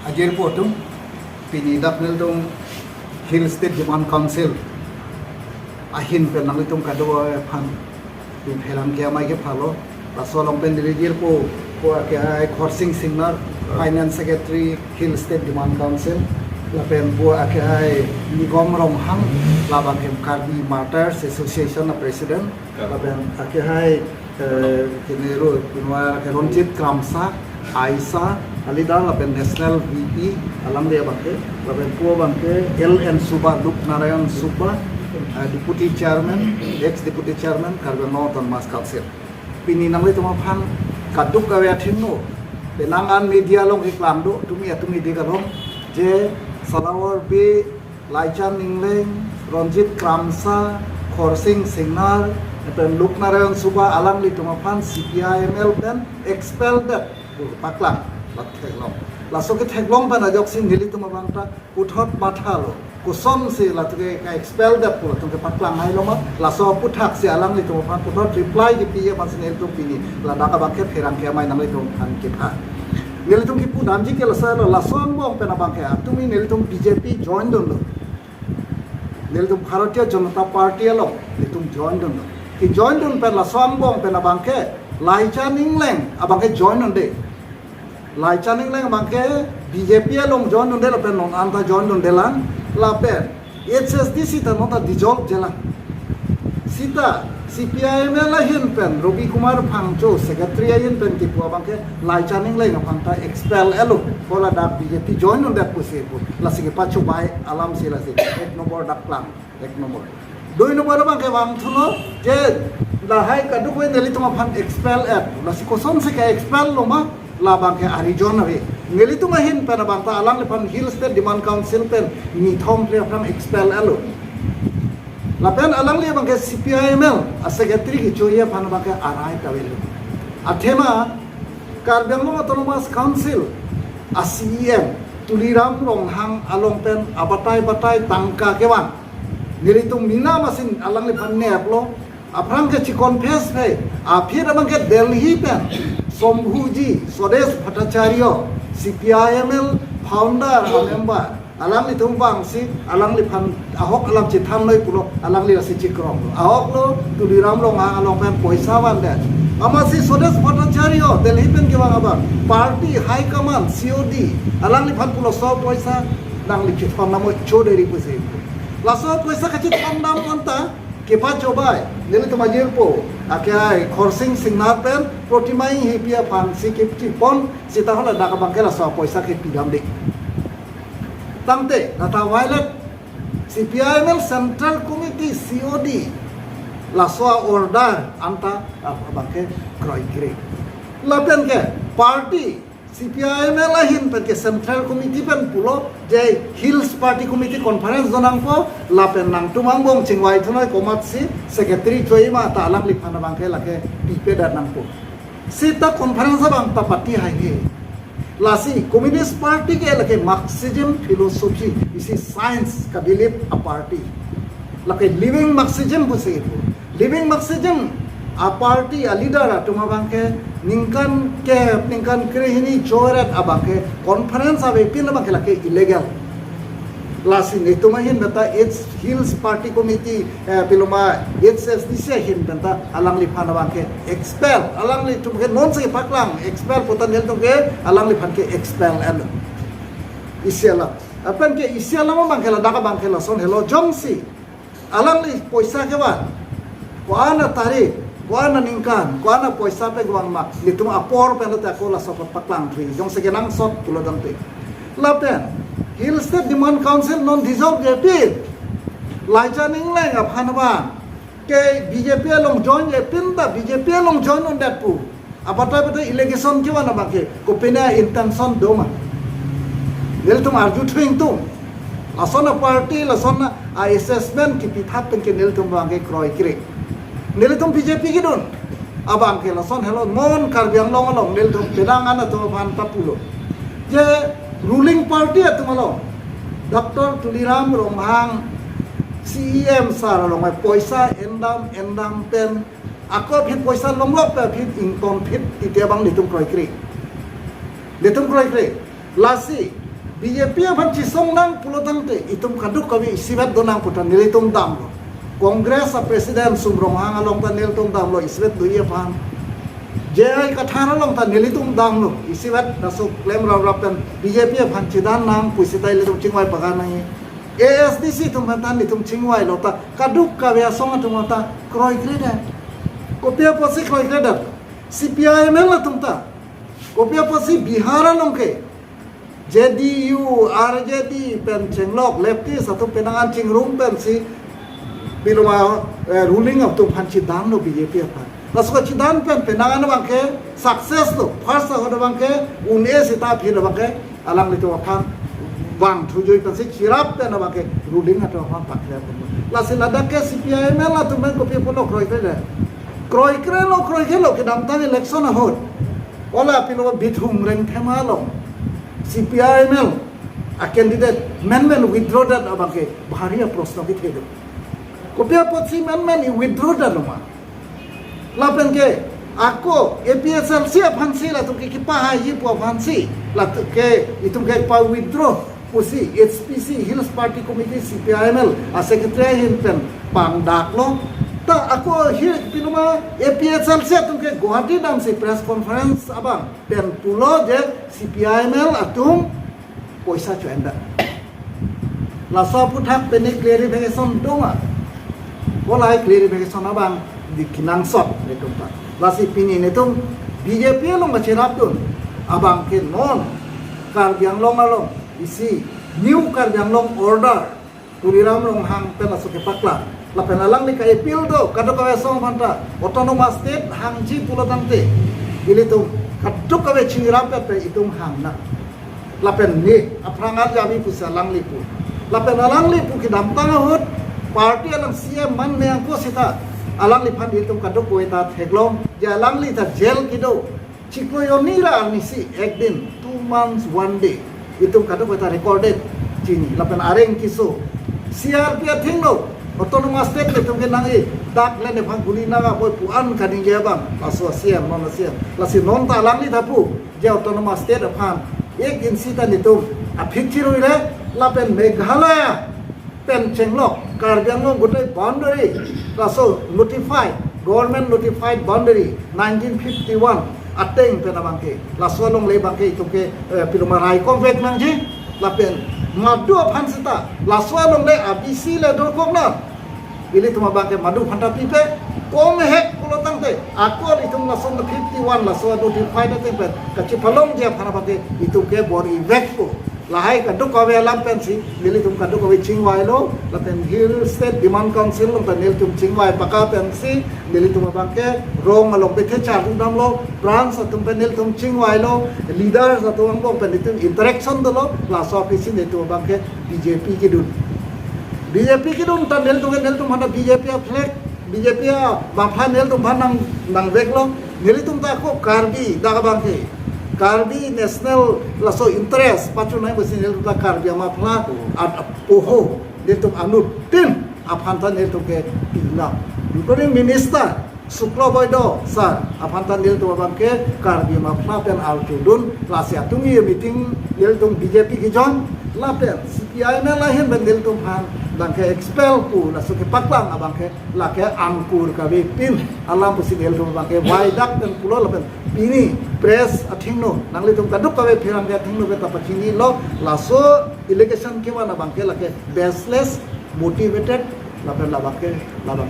ajer potum pini dapnel dong Hill State Demand Council ahin penang itum kado pan pin helang kia mai ke phalo lasolong pen dirigir po kia Khorsing Singnar Finance Secretary Hill State Demand Council lapen po kia Nigom Romhang labang kem Karbi Martyrs Association President lapen kia kinero pinwa Ronjit Kramsa Aisa Alida lapen National VP alam dia bangke lapen po bangke LN Suba Luk Narayan Suba Deputy Chairman ex-Deputy Chairman Karbi Northern Mass Council pini namle tumapan kaduk gawe athino penangan media long iklando tumi digalong je salawar be Laichan Ningleng Ronjit Kramsa Khorsing Singnar pen Luk Narayan Suba alam li tumapan CPIML dan expel that paklang lat theklong laso ke theklong ban ajok sin nili tumabang ta uthot mathalo kusom se latuke ka expel that pu tum ke paklang hai loma laso puthak se alam li tumapan puthot reply ki piye masnel tu pini lada ka bakhe pherang ke mai namle tum han ke pha nili tum ki pu namji ke lasa laso bong pena bang ke tumi nili tum BJP join don lo nili tum Bharatiya Janata Party lo nili tum join don lo ki join don pe laso bong pena bang ke Laichan Ningleng abang ke join on de Laichan Ningleng abang ke BJP long join on de la pen non anta join on de lan la pen HSD sita nota dissolve jela sita CPIM la hin pen Robi Kumar Phangcho secretary hin pen ki pu abang ke Laichan Ningleng abang ta expel elo kola dak BJP join on that puse pu la sigi pachu bai alam sila si ek nomor dak plan ek nomor doi nomor abang ke bang thuno je lahai kaduk we neli tuma phan expel at lasi koson se ka expel loma labang ke Arizona we neli tuma hin pen bang ta alang le phan Hill State Demand Council pen ni thom le phan expel alo la pen alang le bang ke CPIML a secretary ki choya phan bang ke arai ka we athema Karbi Autonomous Council a CEM Tuliram Ronghang along pen abatai tangka kewan neli tum mina masin alang le phan ne aplo aprang ke chikon face pe aphir amang ke Delhi pen Sombhuji Swadesh Bhattacharya CPIML founder member alang li tumbang si alang li phan ahok alam chitham loi pulo alang li si chikrom ahok lo Tuliram long along pen poisa wan de amasi Swadesh Bhattacharya Delhi pen ke bang aba party high command COD alang li phan pulo so poisa nang li chitham namo choderi puse laso poisa ka chitham nam anta kepa cobai nili tumajir po akai Khorsing Singnar pen protimai hipia fan sikipti pon sita hola dak bangkela so poisa ke pigam de tangte nata violet CPIML Central Committee COD laso order anta bangke kroi kire lapen ke party CPIML lahin pen ke Central Committee pen pulo je Hills Party Committee Conference donang po lapen nang tumang bong chingwai thonoi komat si secretary choima ta alang liphana bangke lake pipe dan nang po sita conference bang ta party hai he lasi Communist Party ke lake Marxism philosophy isi science ka believe a party lake living Marxism buse living Marxism a party a leader tuma bangke ningkan krehini chorat abangke conference ave pin bangke lake illegal lasi netuma hin beta it's Hills Party Committee piloma HSDC hin beta alang li phana bangke expel alang li tumke non se paklang expel potan hel tumke alang li phanke expel el isiala apan ke isiala ma bangke la daka bangke la son hello jongsi alang li poisa ke ba wana tarik kuana ningkan kuana poisa pe guang mak nitum apor pe la ko la sopot paklang tri jong se genang sot tulo dang pe lapen Hill State Demand Council non dissolve je pin Laichan Ningleng ap hanaba ke BJP long join je pin da BJP long join on that pu apata pata allegation ki wana bake ko pena intention do ma nel tum arju thing tum lasona party lasona assessment ki pithat pen ke nel tum bange kroi kire nelitum BJP gidon abang ke lason hello mon Karbi Anglong along nelitum pedangan atau pan tapulo je ruling party atumalo Dr. Tuliram Romhang CEM sar along mai poisa endam pen ako phit poisa longlop pe phit income phit ite bang litum kroi kri lasi BJP apan cisong nang pulotang te itum kaduk kami isibat donang putan nilitum dam lo Kongres a presiden sumrong hang along tan nilitum dam lo isibet duia pan jai kathana long tan nilitum dam lo isibat nasuk klem rapan BJP apan cidan nang puisitai litum cingwai paganai ASDC tum bantan litum cingwai lo ta kaduk kawia song tum ta kroi kreda kopia posi kroi kreda CPIML la tum ta kopia posi Bihara long ke JDU, RJD, pen cenglok, lefty satu penangan cingrum pen si biluma ruling of tu pancidan lo BJP apa. Lalu pancidan pen penangan bangke sukses lo, first aku bangke une sita phir bangke alang itu apa bang tujuh pen si kirap pen bangke ruling atau apa pakai pen. Lalu ladak ke CPIML lah tu pen kopi puno kroi kre lo kedam tadi election ahot. Ola pilih bithum reng themalong. CPIML a candidate men withdraw that abake bahariya prosno ki thedo kopia potsi men withdraw that loma lapen ke ako APSL sia phansi la tuki ki pa hi po phansi la ke itum ke pa withdraw pusi HPC Hills Party Committee CPIML a secretary hin pen pang dak lo ta ako hi pinuma APSL sia tum ke Guwahati dam si press conference abang pen pulo je CPIML atum poisa cuenda lasa puthak peni clarification donga bolai clarification abang di kinang sot netum ta lasi pini netum BJP long macirap dun abang ke non kar biang long along isi new kar biang long order tuliram long hang pen asu ke pakla la penalang ni kai pil do kado ka song phanta autonomous state hangji pulotang te ili tu kaduk ka chingiram pe itum hang na la pen ni aprangat jabi pusalang lipu la penalang lipu ki dam tang hot party alam CM man me angko sita alang lipan itum kaduk ko eta theglom ja alang li ta jail kido chiko yonira nisi ek din 2 months 1 day itum kaduk ko eta recorded chini la pen areng kiso CRP thingno autonomous state le tum ke nangi dak le ne phang guli naga poi puan kaning je bang aso siam non siam lasi non ta lang ni thapu je autonomous state aphan ek din sita ni tum a phikchiru ile la pen Meghalaya pen chenglok Karbianglong gotoi boundary laso notified government notified boundary 1951 ateng pen abangke laso long le bangke ituke pilumarai konvek nangji la pen madu aphan sita laso long le ABC le dor kokna ili tuma bangke madu phanta pipe kom hek pulotang te akor itum lason 51 laso notified te pen kachi phalong je phana bangke ituke bori vekpo lahai kaduk kawe lampen si ili tum kaduk kawe chingwai lo lapen Hill State Demand Council lo pen ili tum chingwai paka pen si ili tum bangke rong along bethe char dam lo branch tum pen ili tum chingwai lo leaders atum lo pen itum interaction do lo laso office ni tum bangke BJP ki dun tan nel tum hana BJP flag BJP bangphan nel tum bhan nang vek lo neli tum ta ko Karbi da bangke Karbi national laso interest pacu nai mesin nel tum ta Karbi ma phla at poho nel tum anut tin aphan tan nel tum ke pila including minister Suklo Boydo sar aphan tan nel tum bangke Karbi ma phla pen al tudun lasia tungi meeting nel tum BJP ki jon lapen CPIML lahin bendel tum han bangke expel pu la suke paklang abangke la ke angkur ka be pin alam pusi del tum bangke waidak dan pulo lapen pini press athingno nangli tum kaduk ka be phirang dia thingno be tapachini lo laso allegation ke wana bangke la ke baseless motivated lapen la bangke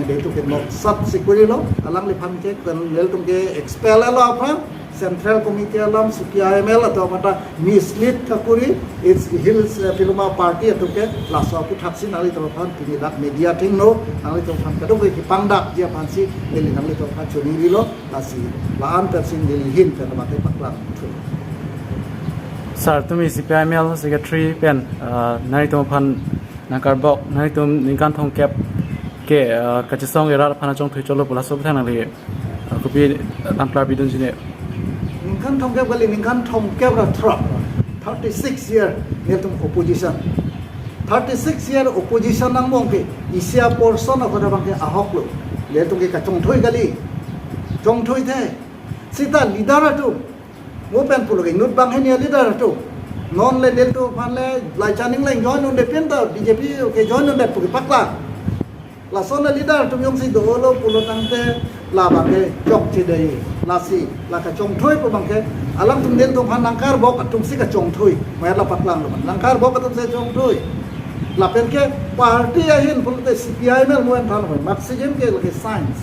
de tu ke no sat sikuri lo alang li pham ke del tum ke expel lo apra Central Committee alam CPIML atau mata mislead kakuri it's Hills Piluma Party atau ke laso aku taksin ali telepon kini dak media tingno ali telepon kadang ke pangdak dia pansi nili nali telepon curi lo lasi laan tersin nili hin pen mate paklang Sir tumi CPIML secretary pen nari telepon nakarbok nari tum ningkan thongkep ke kachisong era phana chong thui cholo pula sob thang nali kopi tamplar bidun jine Ningkan thongkep kali ningkan thongkep ra thrap 36 year netum opposition 36 year opposition nang mong ke isia portion of da bangke ahok lo netum ke kachong thoi kali chong thoi the sita leader atu mo pen pulo ke nut bang henia leader atu non le del tu pan le lai chaning le join on de penta BJP okay join on de pu pakla la sona leader tum yong si do lo pulo tangte la ba ke chok chi dei la si la ka chong thui pu bang ke alam tum del tu pan langkar bok tum si ka chong thui ma la paklang lo langkar bok tum se chong thui la pen ke party ahin pulo te CPI mel mo en than Marxism ke la ke science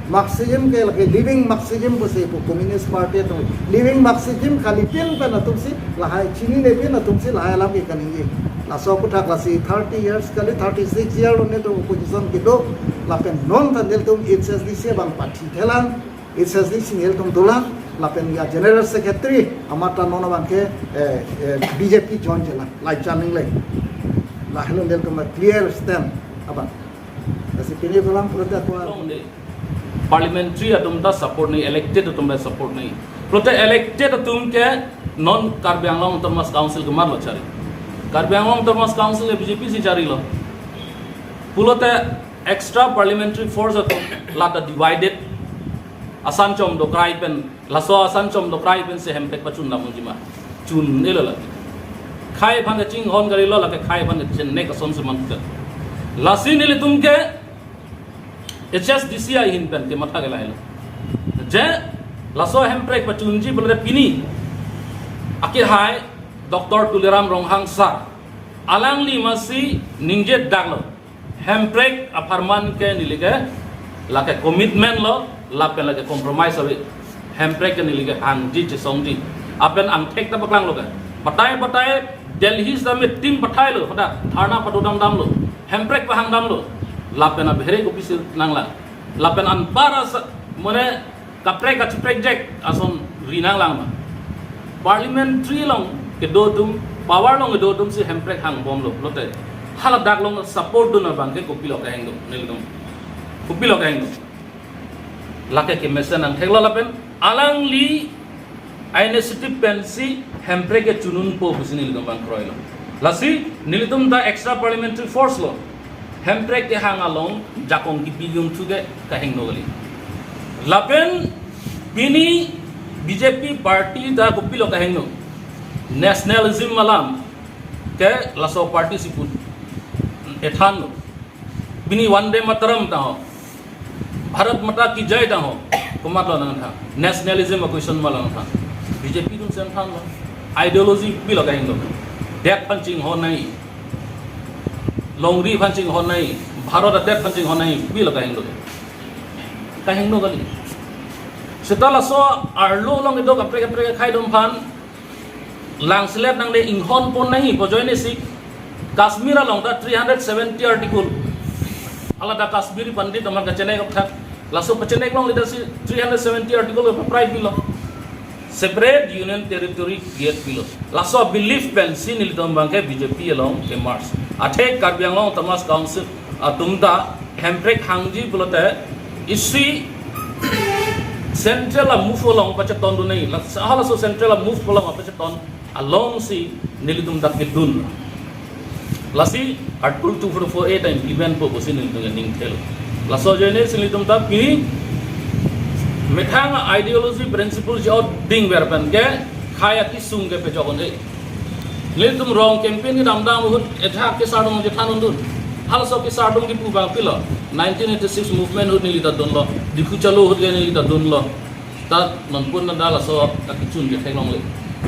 Marxism ke lagi living Marxism bose po communist party to living Marxism kali pin pa na tumsi lahai chini ne pin na tumsi lahai lam ke kaningi la so ko thak la si 30 years kali 36 year ne to opposition ke do la pen non tan del tum HSDC bang party thelan HSDC ngel tum dolan la pen ya general secretary amata non bang ke BJP join chela lai chaning le la helon del tum clear stand apa asi pini dolan pura kwa parliamentary atum da support nahi elected atum da support nahi prote elected atum ke non Karbi Anglong Autonomous Council ke marlo chari Karbi Anglong Autonomous Council ke BJP si chari lo pulote extra parliamentary force atum lata divided asan chom do krai pen laso asan chom do krai pen se hempek pachun na munjima chun nelo la khai phan ching hon gari lo la ke khai phan chen ne ka son se man ka lasi nile tum ke HSDC hin pen ke matha gela helo je laso hemprek pachunji bolre pini akir hai Dr. Tuliram Ronghang Sar alangli masi ningje daglo hemprek aparman ke nilige lake commitment lo lapen lake compromise awe hemprek ke nilige angji che songji apen angthek ta baklang lo batai Delhi summit team pathai lo hoda tharna padudam dam lo hemprek pahang dam lo lapen abhere office nangla lapen an para mone kaprek ka project ason rinang lang ma parliamentary long ke do tum power long ke do tum si hemprek hang bom lo lote hala dak long support do na bang ke kopilo ka heng do nilum kopilo ka heng do lake ke mesen ang thegla lapen alang li initiative pensi hemprek ke chunun po businil do bang kroilo lasi nilitum da extra parliamentary force lo hemprek ke hang along jakong ki billion thuge ka heng no gali lapen bini BJP party da kopilo ka heng no nationalism malam ke laso party sipun ethan no bini Vande Mataram ta ho Bharat Mata ki jai ta ho kumat lo nang tha nationalism question malang tha BJP dun sen than lo ideology bilo ka heng no dek punching ho nai longri punching ho nai Bharat attack punching ho nai bi la ka heng no gali setala so arlo long do ka pre khai dom phan lang select nang le inghon pon nahi pojoy ne si Kashmir along da 370 article ala da Kashmiri pandit amar ka chenai ka thak laso pachenai long le da si 370 article of pride bilo separate union territory create bilo laso belief pen sin il dom bang ke BJP along ke mars athe Karbi Anglong Autonomous Council atumda hemprek hangji bulote isi central move along pacha ton do nei hala so central move along pacha ton along si nilidum dak ke dun lasi article 244 time event po bosin nilidum ning thelo laso jene silidum ta pi methang ideology principle jo ding verban ke khaya ki sung ke pe jogon ei nilidum wrong campaign ki damdam hut etha ke sadong je thanun dun hal so ki sadong ki pu bang pilo 1986 movement hut nilida don lo dikhu chalo hut ge nilida don lo ta non pun na dala so ta ki chun ke thailong le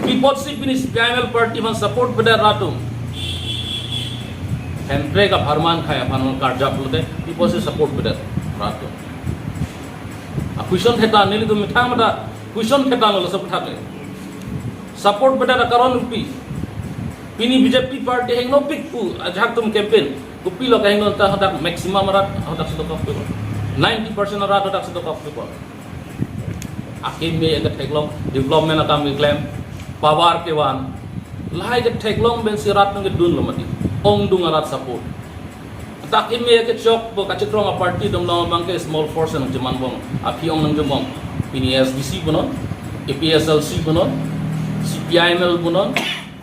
people sip in PML party man support beda ratum hempre ka farman khaya farman karja pulte people se support beda ratum a question theta nilidum mithang mata question theta lo sab thakle support beda ra karon pi pini BJP party heng no pick pu ajak tum campaign kupi lo kahing ta hadak maximum rat hadak sedok of people 90% rat hadak sedok of people akhir me agar theklong development atam claim power ke wan lai ke theklong ben sirat nge dun lo mati ong dung rat support takin me ke chok bo kachitrong party dom no bang ke small force nang jaman bong api ong nang jomong pini SDC bonon APSLC bonon CPIML bonon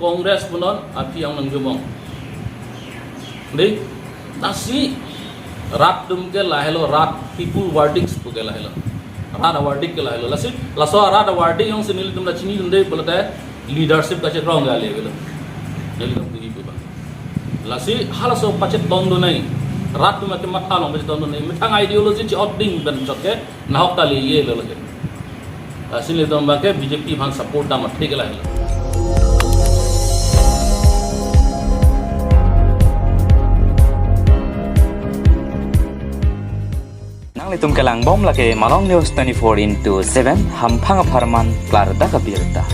Congress bonon api ong nang jomong dei nasi rat dum ke lahelo rat people wordings pu ke lahelo rat wording ke lahelo lasi laso rat wording yong sinil dum la chini dum dei bolata leadership ka che rong ga le gelo Jadi dong pergi ba. Lasi halaso pacet tondo nai. Rat tu macam mata long pacet tondo nai. Mitang ideologi ci outding ben chokke nahok tali ye lo lagi. Asli dong bangke BJP bang support dah mat ठीक lah. Litum kelang bom lake Malong News 24/7 ham phanga pharman klar da kabirta.